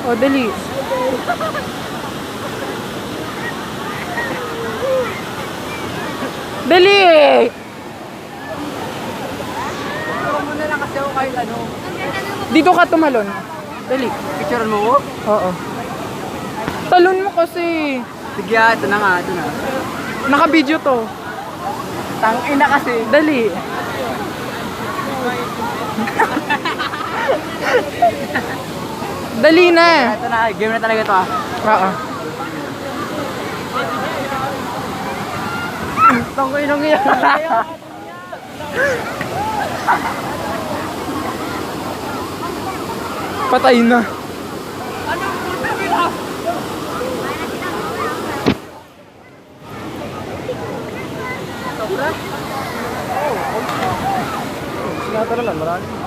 O, dali. Dali! Pero muna lang kasi ako kahit ano. Dito ka tumalon. Dali. Picturean mo ko? Oo. Talon mo kasi. Sige, ito na nga, ito na. Naka-video to. Tangina kasi. Dali. Dali na. Ito na, game na talaga ito ah. Oo. Tangkoy nung yan. Patay na. Sinatara lang, marami.